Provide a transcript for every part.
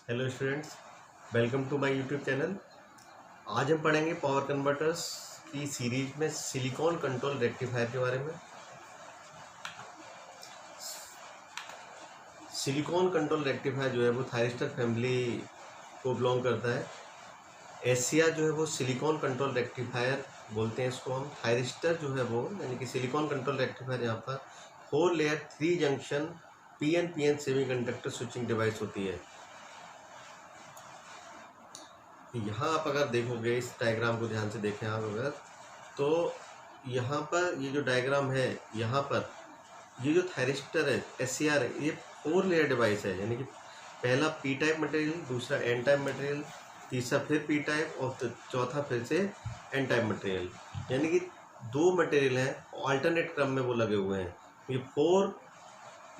Hello students, welcome to my YouTube channel. आज हम पढ़ेंगे पावर कन्वर्टर्स की सीरीज में सिलिकॉन कंट्रोल रेक्टिफायर के बारे में। सिलिकॉन कंट्रोल रेक्टिफायर जो है वो थायरिस्टर फैमिली को बिलोंग करता है। एससीआर जो है वो सिलिकॉन कंट्रोल रेक्टिफायर बोलते हैं इसको हम। थायरिस्टर जो है वो यानी कि सिलिकॉन कंट्रोल रेक्टिफायर यहाँ पर 4 layer 3 junction PN semiconductor switching device होती है। यहाँ आप अगर देखोगे इस डायग्राम को ध्यान से देखें आप अगर, तो यहाँ पर ये जो डायग्राम है, यहाँ पर ये जो थायरिस्टर है एससीआर है, ये 4 लेयर डिवाइस है। यानी कि पहला पी टाइप मटेरियल, दूसरा एन टाइप मटेरियल, तीसरा फिर पी टाइप और चौथा फिर से एन टाइप मटेरियल। यानी कि 2 मटेरियल हैं, ऑल्टरनेट क्रम में वो लगे हुए हैं। ये 4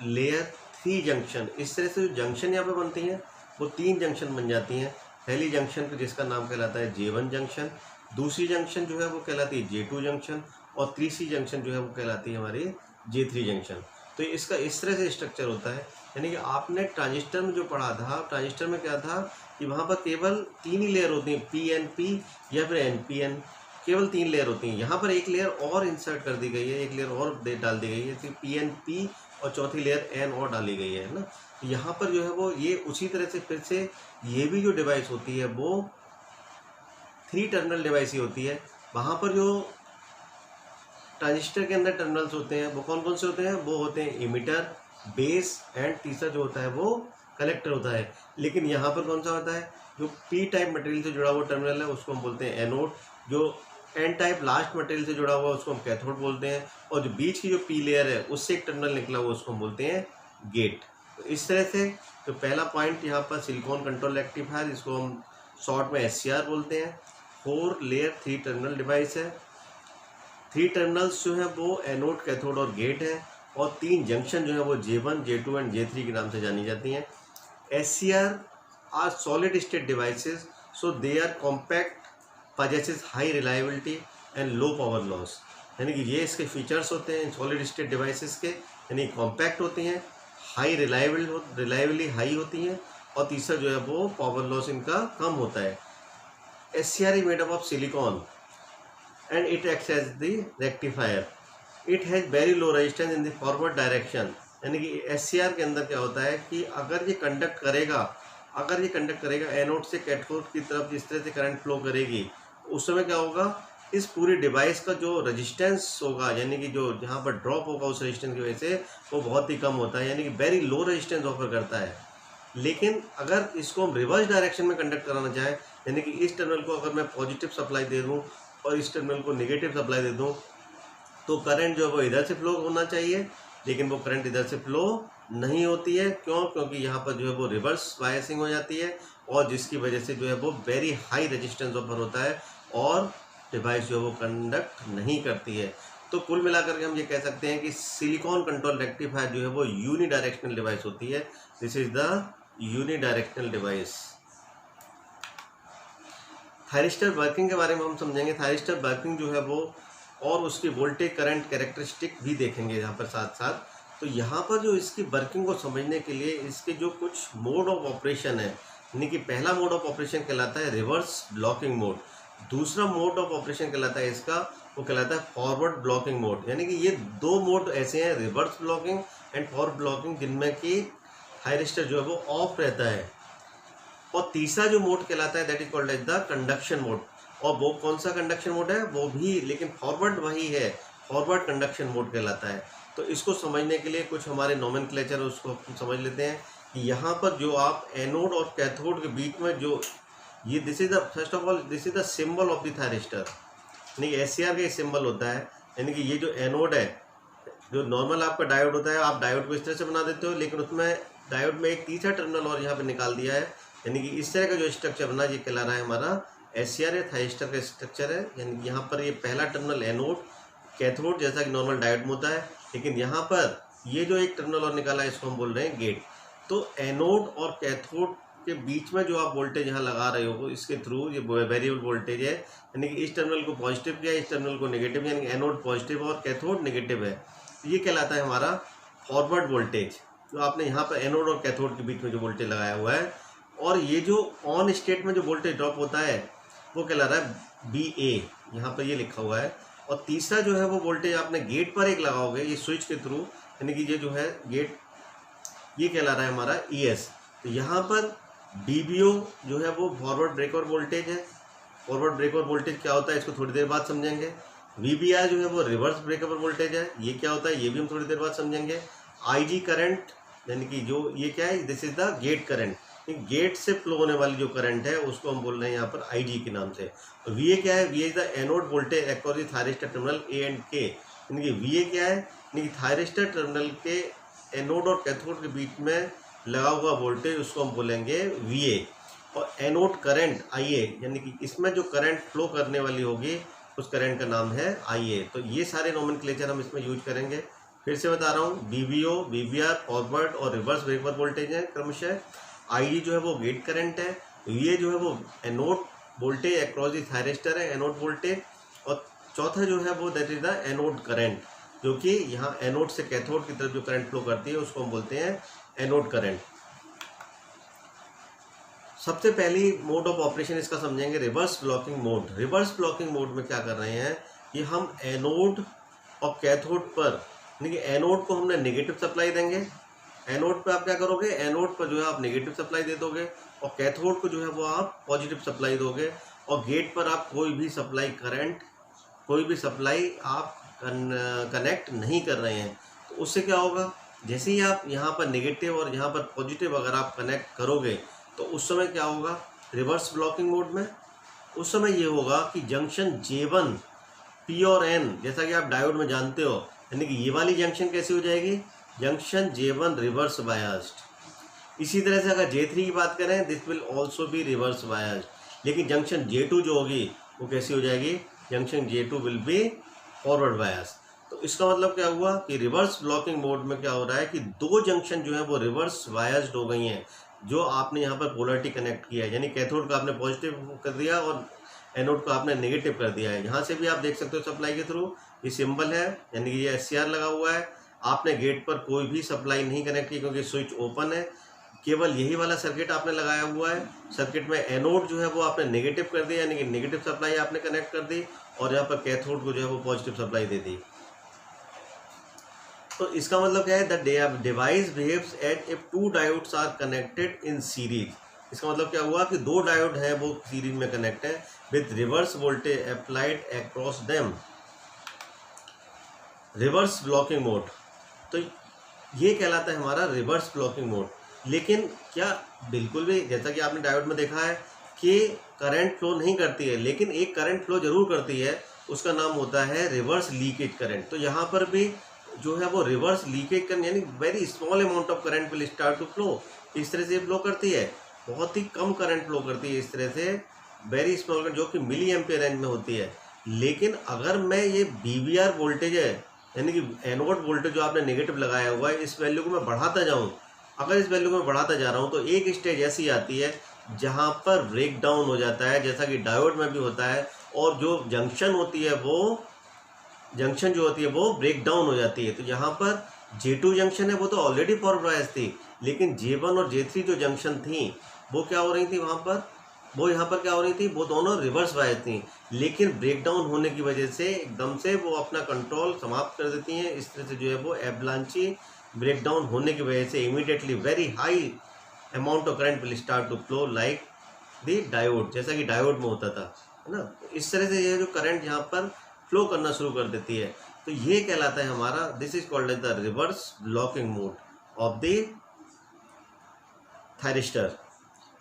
लेयर 3 जंक्शन, इस तरह से जो जंक्शन यहाँ पे बनती हैं वो 3 जंक्शन बन जाती हैं। पहली जंक्शन को जिसका नाम कहलाता है J1 जंक्शन, दूसरी जंक्शन जो है वो कहलाती है J2 जंक्शन और तीसरी जंक्शन जो है वो कहलाती है हमारी J3 जंक्शन। तो इसका इस तरह से स्ट्रक्चर होता है। यानी कि आपने ट्रांजिस्टर में जो पढ़ा था, ट्रांजिस्टर में क्या था कि वहाँ पर केवल 3 ही लेयर होती हैं, PNP या फिर NPN, केवल 3 लेयर होती हैं। यहाँ पर एक लेयर और इंसर्ट कर दी गई है, एक लेयर और डाल दी गई है, तो PNP और चौथी लेयर N और डाली गई है ना। यहाँ पर जो है वो ये उसी तरह से फिर से ये भी जो डिवाइस होती है वो 3 टर्मिनल डिवाइस ही होती है। वहाँ पर जो ट्रांजिस्टर के अंदर टर्मिनल्स होते हैं वो कौन कौन से होते हैं? वो होते हैं इमिटर, बेस एंड तीसरा जो होता है वो कलेक्टर होता है। लेकिन यहाँ पर कौन सा होता है? जो पी टाइप मटेरियल से जुड़ा हुआ टर्मिनल है उसको हम बोलते हैं एनोड, जो एन टाइप लास्ट मटेरियल से जुड़ा हुआ उसको हम कैथोड बोलते हैं, और जो बीच की जो पी लेयर है उससे एक टर्मिनल निकला हुआ उसको हम बोलते हैं गेट। तो इस तरह से तो पहला पॉइंट यहाँ पर सिलिकॉन कंट्रोल रेक्टिफायर, इसको हम शॉर्ट में एससीआर बोलते हैं। 4 लेयर 3 टर्मिनल डिवाइस है। 3 टर्मिनल्स जो है वो एनोड, कैथोड और गेट है, और 3 जंक्शन जो है वो J1, J2 एंड J3 के नाम से जानी जाती हैं। SCR are solid state devices, so they are compact, possesses high reliability and low power loss. यानी कि ये इसके फीचर्स होते हैं सॉलिड स्टेट डिवाइसेस के, यानी कॉम्पैक्ट होती हैं, हाई रिलायबिलिटी हाई होती हैं, और तीसरा जो है वो पावर लॉस इनका कम होता है। SCR is made up of silicon and it acts as the rectifier. It has very low resistance in the forward direction. यानी कि SCR के अंदर क्या होता है कि अगर ये कंडक्ट करेगा एनोड से कैथोड की तरफ जिस तरह से करंट फ्लो करेगी, उस समय क्या होगा, इस पूरी डिवाइस का जो रेजिस्टेंस होगा, यानी कि जो जहाँ पर ड्रॉप होगा उस रेजिस्टेंस की वजह से वो बहुत ही कम होता है, यानी कि वेरी लो रेजिस्टेंस ऑफर करता है। लेकिन अगर इसको हम रिवर्स डायरेक्शन में कंडक्ट कराना चाहें, यानी कि इस टर्मिनल को अगर मैं पॉजिटिव सप्लाई दे दूँ और इस टर्मिनल को नेगेटिव सप्लाई दे दूँ, तो करंट जो है वो इधर से फ्लो होना चाहिए, लेकिन वो करंट इधर से फ्लो नहीं होती है। क्यों? क्योंकि यहाँ पर जो है वो रिवर्स बायसिंग हो जाती है, और जिसकी वजह से जो है वो वेरी हाई रेजिस्टेंस ऑफर होता है और डिवाइस जो है वो कंडक्ट नहीं करती है। तो कुल मिलाकर के हम ये कह सकते हैं कि सिलिकॉन कंट्रोल रेक्टिफायर जो है वो यूनिडायरेक्शनल डिवाइस होती है। This is the unidirectional device. Thyristor working के बारे में हम समझेंगे। थायरिस्टर वर्किंग जो है वो और उसकी वोल्टेज करंट कैरेक्टरिस्टिक भी देखेंगे यहाँ पर साथ साथ। तो यहाँ पर जो इसकी वर्किंग को समझने के लिए इसके जो कुछ मोड ऑफ ऑपरेशन है, यानी कि पहला मोड ऑफ ऑपरेशन कहलाता है रिवर्स ब्लॉकिंग मोड, दूसरा मोड ऑफ ऑपरेशन कहलाता है इसका, वो कहलाता है फॉरवर्ड ब्लॉकिंग मोड। यानी कि ये 2 मोड ऐसे हैं, reverse blocking and forward blocking, जिनमें कि थायरिस्टर जो है वो ऑफ रहता है। और तीसरा जो मोड कहलाता है that is called as the conduction mode. और वो कौन सा कंडक्शन मोड है? वो भी लेकिन फॉरवर्ड वही है, फॉरवर्ड कंडक्शन मोड कहलाता है। तो इसको समझने के लिए कुछ हमारे नोमेनक्लेचर उसको समझ लेते हैं कि यहाँ पर जो आप एनोड और कैथोड के बीच में जो ये this is the first of all this is the symbol of the thyristor, यानी SCR का सिंबल होता है। यानी कि ये जो एनोड है, जो नॉर्मल आपका डायोड होता है, आप डायोड को इस तरह से बना देते हो, लेकिन उसमें डायोड में एक तीसरा टर्मिनल और यहाँ पे निकाल दिया है, यानी कि इस तरह का जो स्ट्रक्चर बना ये कहला रहा है हमारा SCR है, थायरिस्टर का स्ट्रक्चर है। यानी यहाँ पर ये पहला टर्मिनल एनोड, कैथोड जैसा कि नॉर्मल डायोड में होता है, लेकिन यहाँ पर ये जो एक टर्मिनल और निकाला है इसको हम बोल रहे हैं गेट। तो एनोड और कैथोड के बीच में जो आप वोल्टेज यहाँ लगा रहे हो इसके थ्रू, ये वेरिएबल वोल्टेज है, यानी कि इस टर्मिनल को पॉजिटिव किया, इस टर्मिनल को नेगेटिव, यानी कि एनोड पॉजिटिव और कैथोड नेगेटिव है। ये कहलाता है हमारा फॉरवर्ड वोल्टेज, जो आपने यहाँ पर एनोड और कैथोड के बीच में जो वोल्टेज लगाया हुआ है। और ये जो ऑन स्टेट में जो वोल्टेज ड्रॉप होता है वो कहला रहा है BA, यहाँ पर ये लिखा हुआ है। और तीसरा जो है वो वोल्टेज आपने गेट पर एक लगाओगे ये स्विच के थ्रू, यानी कि ये जो है गेट, ये कहला रहा है हमारा ES। तो यहाँ पर DBO जो है वो फॉरवर्ड ब्रेकओवर वोल्टेज है। फॉरवर्ड ब्रेकओवर वोल्टेज क्या होता है इसको थोड़ी देर बाद समझेंगे। VBR जो है वो रिवर्स ब्रेकओवर वोल्टेज है, ये क्या होता है ये भी हम थोड़ी देर बाद समझेंगे। IG करंट यानी कि जो ये क्या है, this is the gate current, gate से फ्लो होने वाली जो करंट है उसको हम बोल रहे हैं यहाँ पर IG के नाम से। और VA क्या है, VA is the anode voltage across the thyristor terminal A and K, यानी कि VA क्या है, यानी कि थायरिस्टर टर्मिनल के एनोड और कैथोड के बीच में लगा हुआ वोल्टेज उसको हम बोलेंगे VA। और एनोड करंट IA, यानी कि इसमें जो करंट फ्लो करने वाली होगी उस करंट का नाम है IA। तो ये सारे नोमेनक्लेचर हम इसमें यूज करेंगे। फिर से बता रहा हूँ, DBO, VBR फॉरवर्ड और रिवर्स ब्रेकओवर वोल्टेज है क्रमशः। IG जो है वो गेट करंट है, VA जो है वो anode voltage across the thyristor है, एनोड वोल्टेज। और चौथा जो है वो that is the anode current, जो कि यहाँ एनोड से कैथोड की तरफ जो करंट फ्लो करती है उसको हम बोलते हैं एनोड करंट। सबसे पहली मोड ऑफ ऑपरेशन इसका समझेंगे, reverse blocking mode. Reverse blocking mode में क्या कर रहे हैं कि हम एनोड और कैथोड पर, यानी कि एनोड को हमने नेगेटिव सप्लाई देंगे, एनोड पे आप क्या करोगे, एनोड पर जो है आप नेगेटिव सप्लाई दे दोगे, और कैथोड को जो है वो आप पॉजिटिव सप्लाई दोगे। और गेट पर आप कोई भी सप्लाई करंट, कोई भी सप्लाई आप कनेक्ट नहीं कर रहे हैं। तो उससे क्या होगा, जैसे ही आप यहाँ पर नेगेटिव और यहाँ पर पॉजिटिव अगर आप कनेक्ट करोगे तो उस समय क्या होगा, रिवर्स ब्लॉकिंग मोड में उस समय ये होगा कि जंक्शन J1 P और N, जैसा कि आप डायोड में जानते हो, यानी कि ये वाली जंक्शन कैसी हो जाएगी, जंक्शन J1 रिवर्स बायस्ड। इसी तरह से अगर J3 की बात करें, this will also be reverse biased. लेकिन जंक्शन J2 जो होगी वो कैसी हो जाएगी, junction J2 will be forward biased. तो इसका मतलब क्या हुआ कि रिवर्स ब्लॉकिंग मोड में क्या हो रहा है कि दो जंक्शन जो है वो रिवर्स बायस्ड हो गई हैं। जो आपने यहाँ पर पोलरिटी कनेक्ट किया है, यानी कैथोड को आपने पॉजिटिव कर दिया और एनोड को आपने नेगेटिव कर दिया है। यहाँ से भी आप देख सकते हो सप्लाई के थ्रू ये सिंबल है, यानी कि ये SCR लगा हुआ है। आपने गेट पर कोई भी सप्लाई नहीं कनेक्ट की क्योंकि स्विच ओपन है, केवल यही वाला सर्किट आपने लगाया हुआ है। सर्किट में एनोड जो है वो आपने नेगेटिव कर दिया, यानी कि नेगेटिव सप्लाई आपने कनेक्ट कर दी, और यहाँ पर कैथोड को जो है वो पॉजिटिव सप्लाई दे दी। तो इसका मतलब क्या है, the device behaves as if two diodes are connected in series. इसका मतलब क्या हुआ कि दो डायोड हैं वो सीरीज में कनेक्ट है with reverse voltage applied across them, reverse blocking mode. तो ये कहलाता है हमारा रिवर्स ब्लॉकिंग मोड। लेकिन क्या बिल्कुल भी, जैसा कि आपने डायोड में देखा है कि करंट फ्लो नहीं करती है, लेकिन एक करंट फ्लो जरूर करती है, उसका नाम होता है रिवर्स लीकेज करंट। तो यहाँ पर भी जो है वो रिवर्स लीकेज करंट, यानी very small amount of current will start to flow. इस तरह से फ्लो करती है, बहुत ही कम करंट फ्लो करती है इस तरह से, वेरी स्मॉल करंट, जो कि मिली एम्पियर रेंज में होती है। लेकिन अगर मैं ये BBR वोल्टेज है, यानी कि एनोड वोल्टेज जो आपने नेगेटिव लगाया हुआ है, इस वैल्यू को मैं बढ़ाता जाऊँ, अगर इस वैल्यू को मैं बढ़ाता जा रहा हूँ तो एक स्टेज ऐसी आती है जहाँ पर ब्रेक डाउन हो जाता है, जैसा कि डायोड में भी होता है। और जो जंक्शन होती है वो जंक्शन जो होती है वो ब्रेक डाउन हो जाती है। तो यहाँ पर J2 जंक्शन है वो तो ऑलरेडी फॉरवर्ड बायस थी, लेकिन J1 और J3 जो जंक्शन थी वो क्या हो रही थी वहाँ पर, वो यहाँ पर क्या हो रही थी, वो दोनों रिवर्स बायस थी। लेकिन ब्रेक डाउन होने की वजह से एकदम से वो अपना कंट्रोल समाप्त कर देती हैं। इस तरह से जो है वो एवलांची ब्रेक डाउन होने की वजह से immediately very high amount of current will start to flow like the diode, जैसा कि डायोड में होता था, है ना। इस तरह से ये जो करंट यहाँ पर फ्लो करना शुरू कर देती है। तो ये कहलाता है हमारा, this is called as the reverse blocking mode of the thyristor.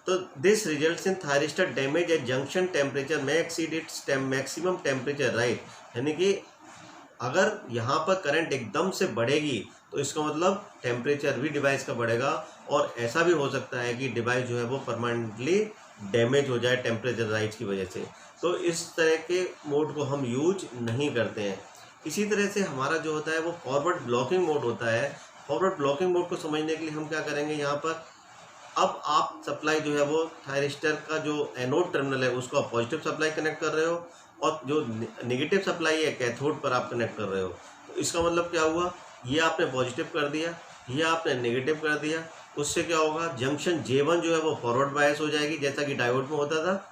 तो this results in thyristor damage at junction temperature may exceed its maximum temperature, right. यानी कि अगर यहाँ पर करंट एकदम से बढ़ेगी तो इसका मतलब टेम्परेचर भी डिवाइस का बढ़ेगा, और ऐसा भी हो सकता है कि डिवाइस जो है वो परमानेंटली डैमेज हो जाए टेम्परेचर राइज की वजह से। तो इस तरह के मोड को हम यूज नहीं करते हैं। इसी तरह से हमारा जो होता है वो फॉरवर्ड ब्लॉकिंग मोड होता है। फॉरवर्ड ब्लॉकिंग मोड को समझने के लिए हम क्या करेंगे, यहाँ पर अब आप सप्लाई जो है वो थायरिस्टर का जो एनोड टर्मिनल है उसको आप पॉजिटिव सप्लाई कनेक्ट कर रहे हो, और जो नेगेटिव सप्लाई है कैथोड पर आप कनेक्ट कर रहे हो। तो इसका मतलब क्या हुआ, ये आपने पॉजिटिव कर दिया, ये आपने नेगेटिव कर दिया। उससे क्या होगा, जंक्शन J1 जो है वो फॉरवर्ड बायस हो जाएगी जैसा कि डायोड में होता था।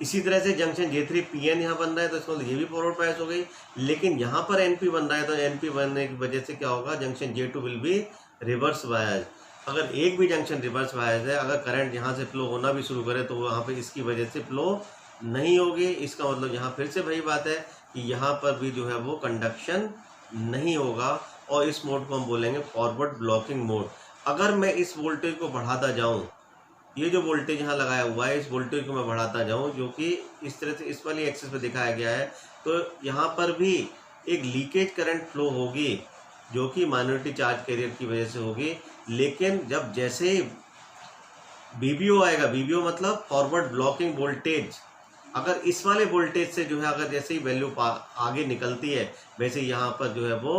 इसी तरह से जंक्शन J3 PN यहाँ बन रहा है तो इसका मतलब ये भी फॉरवर्ड बायस हो गई, लेकिन यहाँ पर NP बन रहा है तो NP बनने की वजह से क्या होगा, junction J2 will be reverse bias. अगर एक भी जंक्शन रिवर्स बायस है, अगर करंट यहाँ से फ्लो होना भी शुरू करे तो वहाँ पे इसकी वजह से फ्लो नहीं होगी। इसका मतलब यहाँ फिर से वही बात है कि यहाँ पर भी जो है वो कंडक्शन नहीं होगा, और इस मोड को हम बोलेंगे फॉरवर्ड ब्लॉकिंग मोड। अगर मैं इस वोल्टेज को बढ़ाता जाऊँ, ये जो वोल्टेज यहाँ लगाया हुआ है इस वोल्टेज को मैं बढ़ाता जाऊँ, जो कि इस तरह से इस वाली एक्सिस पे दिखाया गया है, तो यहाँ पर भी एक लीकेज करंट फ्लो होगी जो कि माइनॉरिटी चार्ज कैरियर की वजह से होगी। लेकिन जब जैसे BBO आएगा, BBO मतलब फॉरवर्ड ब्लॉकिंग वोल्टेज, अगर इस वाले वोल्टेज से जो है अगर जैसे ही वैल्यू आगे निकलती है, वैसे यहाँ पर जो है वो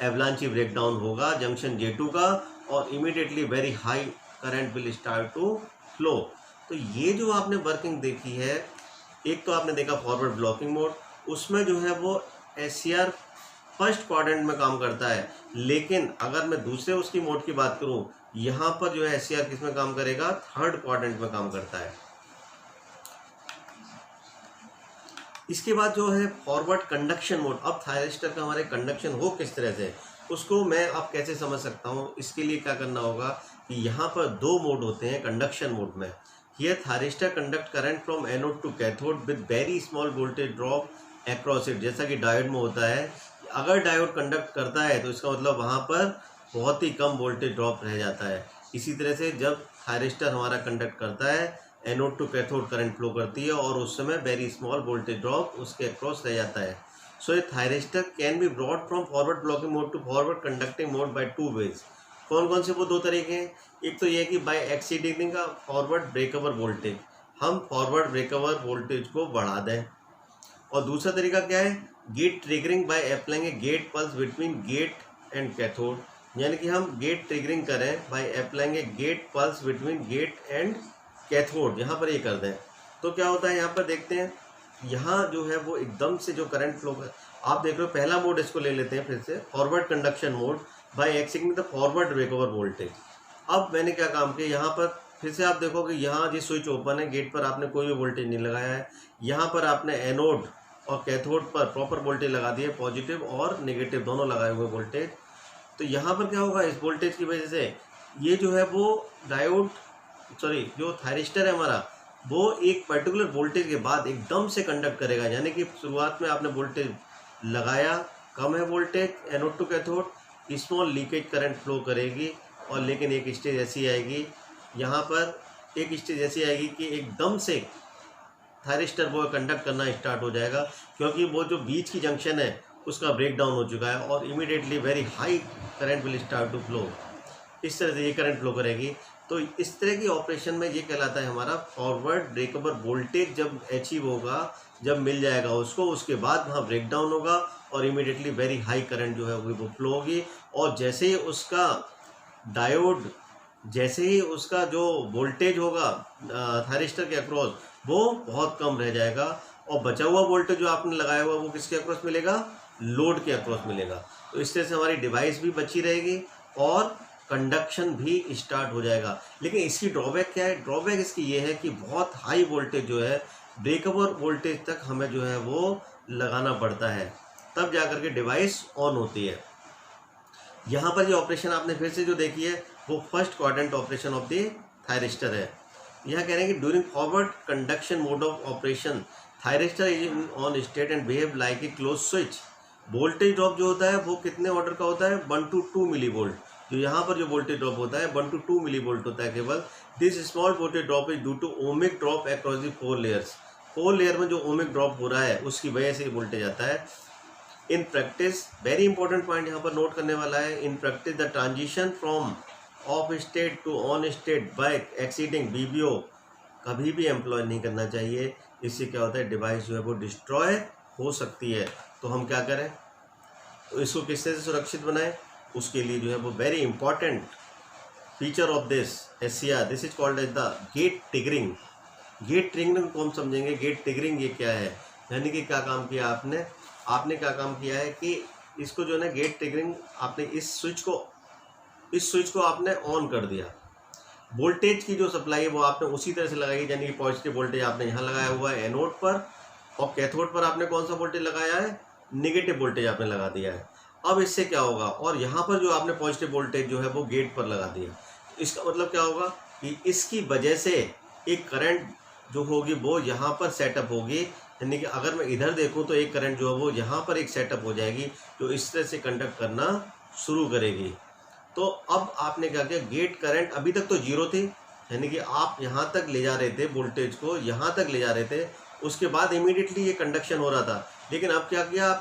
एवलांची ब्रेकडाउन होगा जंक्शन J2 का, और immediately very high current will start to flow. तो ये जो आपने वर्किंग देखी है, एक तो आपने देखा फॉरवर्ड ब्लॉकिंग मोड, उसमें जो है वो SCR फर्स्ट क्वाड्रेंट में काम करता है। लेकिन अगर मैं दूसरे उसकी मोड की बात करूं, यहाँ पर जो है SCR किस में काम करेगा, थर्ड क्वाड्रेंट में काम करता है। इसके बाद जो है फॉरवर्ड कंडक्शन मोड। अब थायरिस्टर का हमारे कंडक्शन हो किस तरह से, उसको मैं अब कैसे समझ सकता हूँ, इसके लिए क्या करना होगा कि यहाँ पर दो मोड होते हैं कंडक्शन मोड में। Here thyristor conduct current from anode to cathode with very small voltage drop across it, जैसा कि डायोड में होता है। अगर डायोड कंडक्ट करता है तो इसका मतलब वहाँ पर बहुत ही कम वोल्टेज ड्रॉप रह जाता है। इसी तरह से जब थायरिस्टर हमारा कंडक्ट करता है, anode to cathode current flow करती है, और उस समय वेरी स्मॉल वोल्टेज ड्रॉप उसके अक्रॉस रह जाता है। So a thyristor can be brought from forward blocking mode to forward conducting mode by two ways. कौन कौन से वो दो तरीके हैं, एक तो ये है कि बाय एक्सीडिंग का फॉरवर्ड ब्रेकओवर वोल्टेज, हम फॉरवर्ड ब्रेकओवर वोल्टेज को बढ़ा दें, और दूसरा तरीका क्या है, gate triggering by applying a gate pulse between gate and cathode, यानी कि हम गेट ट्रिगरिंग करें by applying a gate pulse between gate and cathode, यहाँ पर ये कर दें तो क्या होता है। यहाँ पर देखते हैं, यहाँ जो है वो एकदम से जो करंट फ्लो कर, आप देख रहे हो पहला मोड, इसको ले लेते हैं फिर से, forward conduction mode by exceeding the forward breakover voltage. अब मैंने क्या काम किया, यहाँ पर फिर से आप देखो कि यहाँ जो स्विच ओपन है, गेट पर आपने कोई भी वोल्टेज नहीं लगाया है, यहाँ पर आपने एनोड और कैथोड पर प्रॉपर वोल्टेज लगा दिए, पॉजिटिव और नेगेटिव दोनों लगाए हुए वोल्टेज। तो यहाँ पर क्या होगा, इस वोल्टेज की वजह से ये जो है वो डायोड जो थायरिस्टर है हमारा, वो एक पर्टिकुलर वोल्टेज के बाद एकदम से कंडक्ट करेगा। यानी कि शुरुआत में आपने वोल्टेज लगाया, कम है voltage anode to cathode, small leakage current flow करेगी, और लेकिन एक स्टेज ऐसी आएगी, यहाँ पर एक स्टेज ऐसी आएगी कि एकदम से थायरिस्टर वो कंडक्ट करना स्टार्ट हो जाएगा, क्योंकि वो जो बीच की जंक्शन है उसका ब्रेक डाउन हो चुका है, और immediately very high current will start to flow. इस तरह से ये करंट फ्लो करेगी। तो इस तरह की ऑपरेशन में ये कहलाता है हमारा फॉरवर्ड ब्रेकओवर वोल्टेज जब अचीव होगा, जब मिल जाएगा उसको, उसके बाद वहाँ ब्रेक डाउन होगा और इमीडिएटली वेरी हाई करंट जो है वो फ्लो होगी। और जैसे ही उसका डायोड, जैसे ही उसका जो वोल्टेज होगा थायरिस्टर के अक्रॉस, वो बहुत कम रह जाएगा, और बचा हुआ वोल्टेज जो आपने लगाया हुआ वो किसके अक्रॉस मिलेगा, लोड के अक्रॉस मिलेगा। तो इस तरह से हमारी डिवाइस भी बची रहेगी और कंडक्शन भी स्टार्ट हो जाएगा। लेकिन इसकी ड्रॉबैक क्या है, ड्रॉबैक इसकी ये है कि बहुत हाई वोल्टेज जो है, ब्रेकओवर वोल्टेज तक हमें जो है वो लगाना पड़ता है, तब जाकर के डिवाइस ऑन होती है। यहाँ पर ये ऑपरेशन आपने फिर से जो देखी है वो first quadrant operation of the thyristor है। यहाँ कह रहे हैं कि during forward conduction mode of operation thyristor is in on state and behave like a close switch. Voltage drop जो होता है वो कितने ऑर्डर का होता है, 1 to 2 मिली वोल्ट। जो यहाँ पर जो वोल्टेज ड्रॉप होता है 1 to 2 मिली वोल्ट होता है केवल। This small voltage drop is due to ohmic drop across the 4 layers. 4 layer में जो ओमिक ड्रॉप हो रहा है उसकी वजह से वोल्टेज आता है। In practice, very important point यहाँ पर नोट करने वाला है, in practice the transition from off state to on state by exceeding BBO कभी भी एम्प्लॉय नहीं करना चाहिए। इससे क्या होता है, डिवाइस जो है वो डिस्ट्रॉय हो सकती है। तो हम क्या करें, तो इसको किस तरह से सुरक्षित बनाएं, उसके लिए जो है वो very important feature of this SCR, this is called as the gate triggering. Gate triggering को हम समझेंगे। गेट ट्रिगरिंग ये क्या है, यानी कि क्या काम किया आपने क्या काम किया है कि इसको जो है ना, गेट ट्रिगरिंग, आपने इस स्विच को इस स्विच को आपने ऑन कर दिया। वोल्टेज की जो सप्लाई है वो आपने उसी तरह से लगाई, यानी कि पॉजिटिव वोल्टेज आपने यहाँ लगाया हुआ है एनोड पर, और कैथोड पर आपने कौन सा वोल्टेज लगाया है, नेगेटिव वोल्टेज आपने लगा दिया है। अब इससे क्या होगा, और यहाँ पर जो आपने पॉजिटिव वोल्टेज जो है वो गेट पर लगा दिया, इसका मतलब क्या होगा कि इसकी वजह से एक करंट जो होगी वो यहाँ पर सेटअप होगी, यानी कि अगर मैं इधर देखूँ तो एक करंट जो है वो यहाँ पर एक सेटअप हो जाएगी जो इस तरह से कंडक्ट करना शुरू करेगी। तो अब आपने क्या किया, गेट करंट अभी तक तो जीरो थी, यानी कि आप यहाँ तक ले जा रहे थे, वोल्टेज को यहाँ तक ले जा रहे थे, उसके बाद इमीडिएटली ये कंडक्शन हो रहा था। लेकिन अब क्या किया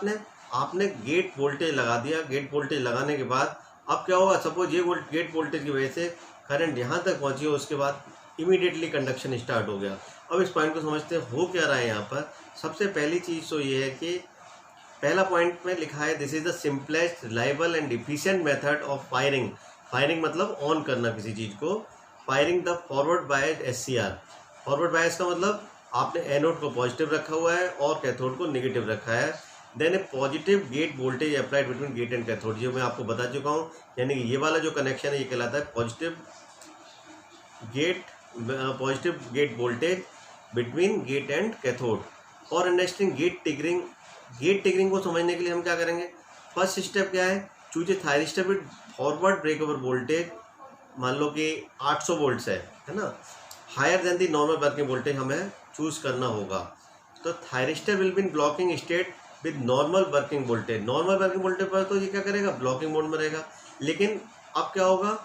आपने गेट वोल्टेज लगा दिया। गेट वोल्टेज लगाने के बाद अब क्या होगा, सपोज ये गेट वोल्टेज की वजह से करंट यहाँ तक पहुँची, उसके बाद इमीडिएटली कंडक्शन स्टार्ट हो गया। अब इस पॉइंट को समझते हैं हो क्या रहा है यहाँ पर। सबसे पहली चीज़ तो ये है कि पहला पॉइंट में लिखा है this is the simplest, reliable and efficient method of firing. Firing मतलब ऑन करना किसी चीज़ को। Firing the forward bias SCR. Forward bias का मतलब आपने एनोड को पॉजिटिव रखा हुआ है और कैथोड को नेगेटिव रखा है। Then a positive gate voltage applied between gate and cathode, जो मैं आपको बता चुका हूँ, यानी कि ये वाला जो कनेक्शन है ये कहलाता है positive gate voltage between gate and cathode. और understanding gate triggering, gate triggering को समझने के लिए हम क्या करेंगे, फर्स्ट स्टेप क्या है, choose a thyristor with forward breakover voltage, मान लो कि 800 वोल्ट्स है ना, higher than the normal working voltage हमें चूज करना होगा। तो thyristor will be in blocking state with normal working voltage. Normal working voltage पर तो ये क्या करेगा, ब्लॉकिंग मोड में रहेगा। लेकिन अब क्या होगा,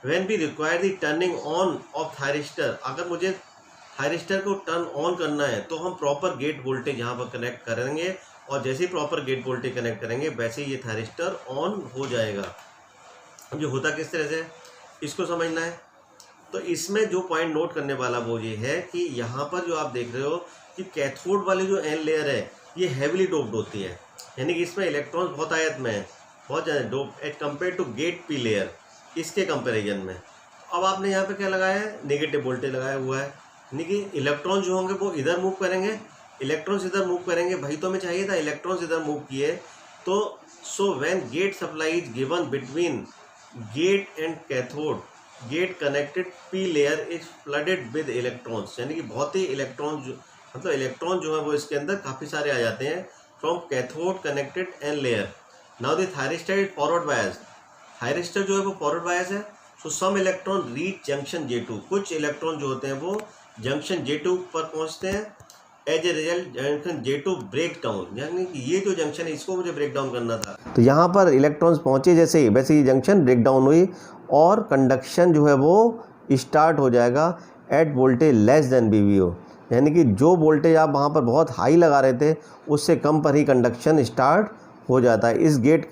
when we require the turning on off thyristor, अगर मुझे थायरिस्टर को टर्न ऑन करना है तो हम प्रॉपर गेट वोल्टेज यहाँ पर कनेक्ट करेंगे, और जैसे ही प्रॉपर गेट वोल्टेज कनेक्ट करेंगे वैसे ही ये थायरिस्टर ऑन हो जाएगा। अब ये होता किस तरह से, इसको समझना है। तो इसमें जो पॉइंट नोट करने वाला वो ये है कि यहाँ पर जो आप देख रहे हो कि कैथोड वाली जो एन लेयर है ये हैविली डोप्ड होती है, यानी कि इसमें इलेक्ट्रॉन्स बहुत आयत में है, बहुत ज़्यादा dope as compare to gate P layer, इसके कंपेरिजन में। अब आपने यहाँ पे क्या लगाया है, नेगेटिव वोल्टेज लगाया हुआ है, यानी कि इलेक्ट्रॉन जो होंगे वो इधर मूव करेंगे, इलेक्ट्रॉन्स इधर मूव करेंगे। भाई तो हमें चाहिए था इलेक्ट्रॉन्स इधर मूव किए, तो so when gate supply is given between gate and cathode, gate connected P layer is flooded with electrons, यानी कि बहुत ही इलेक्ट्रॉन मतलब इलेक्ट्रॉन जो है वो इसके अंदर काफ़ी सारे आ जाते हैं from cathode connected N layer. Now the thyristor is forward bias, thyristor जो है वो फॉरवर्ड बायस है। So some electron reach junction J2, कुछ इलेक्ट्रॉन जो होते हैं वो जंक्शन J2 पर पहुंचते हैं। As a result junction J2 break down, यानी कि ये जो जंक्शन है इसको मुझे ब्रेक डाउन करना था, तो यहाँ पर इलेक्ट्रॉन्स पहुँचे जैसे ही वैसे ही जंक्शन ब्रेक डाउन हुई और कंडक्शन जो है वो स्टार्ट हो जाएगा at voltage less than VVO, यानी कि जो वोल्टेज आप वहाँ पर बहुत हाई लगा रहे थे उससे कम पर ही कंडक्शन स्टार्ट हो जाता है इस गेट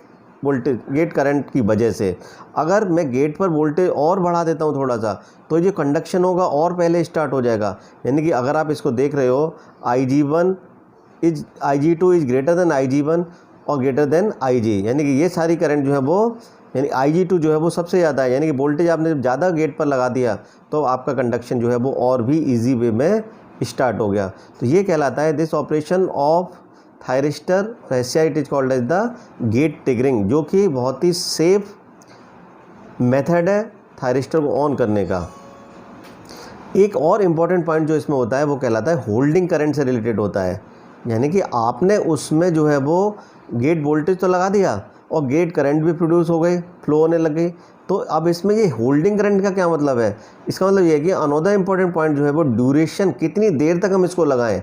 करंट की वजह से। अगर मैं गेट पर वोल्टेज और बढ़ा देता हूँ थोड़ा सा तो ये कंडक्शन होगा और पहले स्टार्ट हो जाएगा, यानी कि अगर आप इसको देख रहे हो IG2 is greater than IG1 और ग्रेटर देन IG, यानी कि ये सारी करंट जो है वो, यानी IG2 जो है वो सबसे ज़्यादा है, यानी कि वोल्टेज आपने जब ज़्यादा गेट पर लगा दिया तो आपका कंडक्शन जो है वो और भी ईजी वे में स्टार्ट हो गया। तो ये कहलाता है this operation of thyristor SCR, it is called as the gate triggering, जो कि बहुत ही सेफ मेथड है थायरिस्टर को ऑन करने का। एक और इम्पॉर्टेंट पॉइंट जो इसमें होता है वो कहलाता है होल्डिंग करंट से रिलेटेड होता है, यानी कि आपने उसमें जो है वो गेट वोल्टेज तो लगा दिया और गेट करंट भी प्रोड्यूस हो गई, फ्लो होने लग गई। तो अब इसमें ये होल्डिंग करंट का क्या मतलब है, इसका मतलब ये है कि अनदर इम्पॉर्टेंट पॉइंट जो है वो ड्यूरेशन, कितनी देर तक हम इसको लगाएं।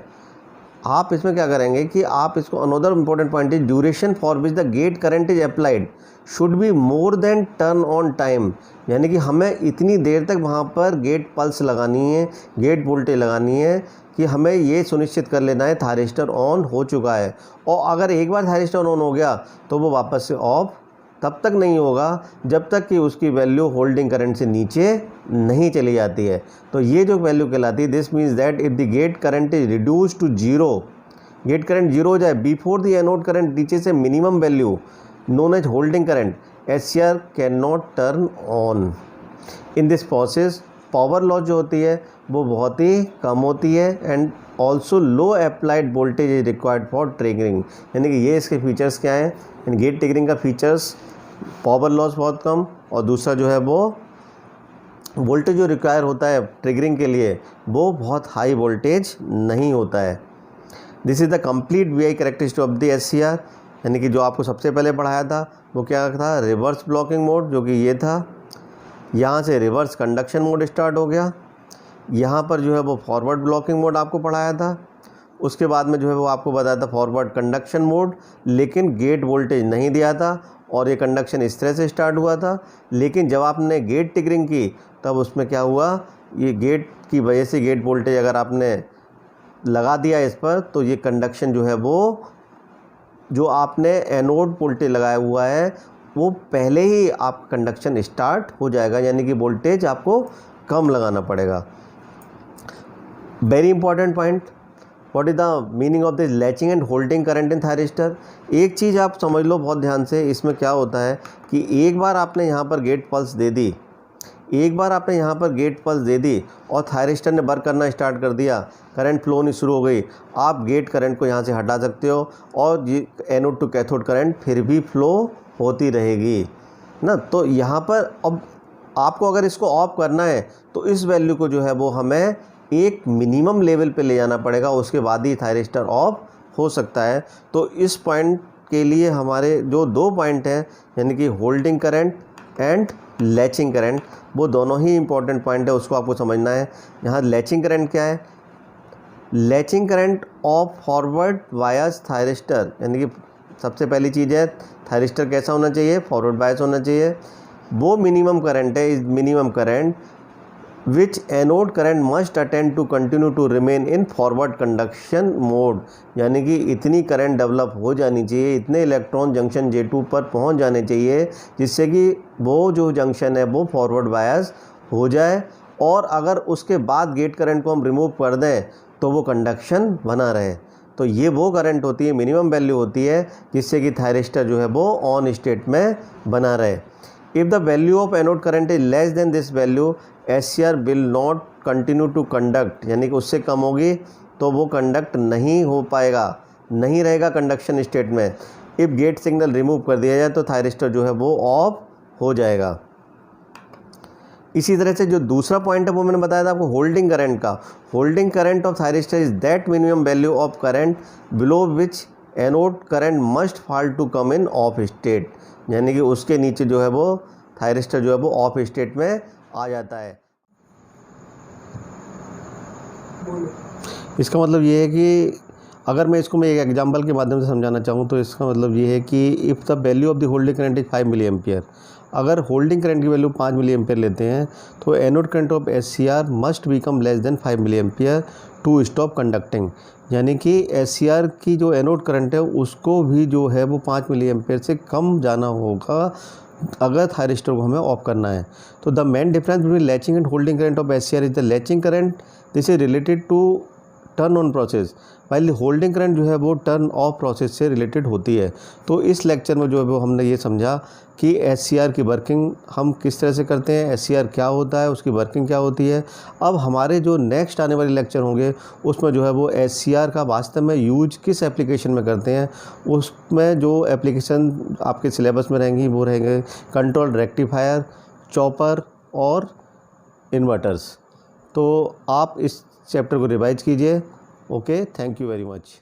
आप इसमें क्या करेंगे कि आप इसको another important point is duration for which the gate current is applied should be more than turn on time, यानी कि हमें इतनी देर तक वहाँ पर गेट पल्स लगानी है, गेट वोल्टेज लगानी है कि हमें ये सुनिश्चित कर लेना है थायरिस्टर ऑन हो चुका है। और अगर एक बार थायरिस्टर ऑन हो गया तो वो वापस से ऑफ तब तक नहीं होगा जब तक कि उसकी वैल्यू होल्डिंग करंट से नीचे नहीं चली जाती है। तो ये जो वैल्यू कहलाती है, this means that if the gate current is reduce to zero, gate current zero हो जाए before the anode current reaches a minimum value known as holding current, SCR can not turn on. In this process power loss जो होती है वो बहुत ही कम होती है and also low applied voltage is required for triggering, यानी कि ये इसके फीचर्स क्या हैं। इन गेट ट्रिगरिंग का फीचर्स पावर लॉस बहुत कम, और दूसरा जो है वो वोल्टेज जो रिक्वायर होता है ट्रिगरिंग के लिए वो बहुत हाई वोल्टेज नहीं होता है। This is the complete V I characteristic of the SCR, यानी कि जो आपको सबसे पहले पढ़ाया था वो क्या था, रिवर्स ब्लॉकिंग मोड, जो कि ये था। यहाँ से रिवर्स कंडक्शन मोड स्टार्ट हो गया, यहाँ पर जो है वो फॉरवर्ड ब्लॉकिंग मोड आपको पढ़ाया था। उसके बाद में जो है वो आपको बताया था फॉरवर्ड कंडक्शन मोड, लेकिन गेट वोल्टेज नहीं दिया था और ये कंडक्शन इस तरह से स्टार्ट हुआ था। लेकिन जब आपने गेट ट्रिगरिंग की तब उसमें क्या हुआ, ये गेट की वजह से गेट वोल्टेज अगर आपने लगा दिया इस पर, तो ये कंडक्शन जो है वो जो आपने एनोड वोल्टेज लगाया हुआ है वो पहले ही आप कंडक्शन स्टार्ट हो जाएगा, यानी कि वोल्टेज आपको कम लगाना पड़ेगा। Very important point, what is the meaning of this latching and holding current in thyristor. एक चीज़ आप समझ लो बहुत ध्यान से, इसमें क्या होता है कि एक बार आपने यहाँ पर गेट पल्स दे दी, एक बार आपने यहाँ पर गेट पल्स दे दी और थायरिस्टर ने वर्क करना स्टार्ट कर दिया, करंट फ्लो नहीं शुरू हो गई, आप गेट करंट को यहाँ से हटा सकते हो और ये एनोड टू कैथोड करंट फिर भी फ्लो होती रहेगी ना। तो यहाँ पर अब आपको अगर इसको ऑफ करना है तो इस वैल्यू को जो है वो हमें एक मिनिमम लेवल पे ले जाना पड़ेगा, उसके बाद ही थायरिस्टर ऑफ हो सकता है। तो इस पॉइंट के लिए हमारे जो दो पॉइंट हैं, यानी कि holding current and latching current, वो दोनों ही इंपॉर्टेंट पॉइंट है, उसको आपको समझना है। यहाँ लैचिंग करंट क्या है, latching current of forward bias thyristor, यानी कि सबसे पहली चीज़ है थायरिस्टर कैसा होना चाहिए, फॉरवर्ड बायस होना चाहिए। वो मिनिमम करंट है, is minimum current which anode current must attend to continue to remain in forward conduction mode, यानी कि इतनी करंट डेवलप हो जानी चाहिए, इतने इलेक्ट्रॉन जंक्शन J2 पर पहुंच जाने चाहिए जिससे कि वो जो जंक्शन है वो फॉरवर्ड बायस हो जाए, और अगर उसके बाद गेट करंट को हम रिमूव कर दें तो वो कंडक्शन बना रहे। तो ये वो करंट होती है, मिनिमम वैल्यू होती है जिससे कि थायरिस्टर जो है वो ऑन स्टेट में बना रहे। If the value of anode current is less than this value, SCR will not continue to conduct, यानी कि उससे कम होगी तो वो कंडक्ट नहीं हो पाएगा, नहीं रहेगा कंडक्शन स्टेट में। इफ़ गेट सिग्नल रिमूव कर दिया जाए तो थायरिस्टर जो है वो ऑफ हो जाएगा। इसी तरह से जो दूसरा पॉइंट है वो मैंने बताया था आपको होल्डिंग करंट का। Holding current of thyristor is that minimum value of current below which anode current must fall to come in off state, यानी कि उसके नीचे जो है वो थायरिस्टर जो है वो ऑफ स्टेट में आ जाता है। इसका मतलब ये है कि अगर मैं इसको एक एग्जांपल के माध्यम से समझाना चाहूँ तो इसका मतलब ये है कि if the value of the holding current is 5 milli ampere, अगर होल्डिंग करंट की वैल्यू 5 मिली एम्पियर लेते हैं तो anode current of SCR must become less than 5 milli ampere to stop conducting, यानी कि SCR की जो एनोड करंट है उसको भी जो है वो 5 मिली एम्पियर से कम जाना होगा अगर थायरिस्टर को हमें ऑफ करना है। तो the main difference between latching and holding current of SCR is the latching current, this is related to turn on process, while holding current जो है वो टर्न ऑफ प्रोसेस से रिलेटेड होती है। तो इस लेक्चर में जो है वो हमने ये समझा कि SCR की वर्किंग हम किस तरह से करते हैं, SCR क्या होता है, उसकी वर्किंग क्या होती है। अब हमारे जो नेक्स्ट आने वाले लेक्चर होंगे उसमें जो है वो SCR का वास्तव में यूज किस एप्लीकेशन में करते हैं, उसमें जो एप्लीकेशन आपके सिलेबस में रहेंगी वो रहेंगे कंट्रोल रेक्टिफायर, चॉपर और इन्वर्टर्स। तो आप इस चैप्टर को रिवाइज कीजिए। Okay, thank you very much.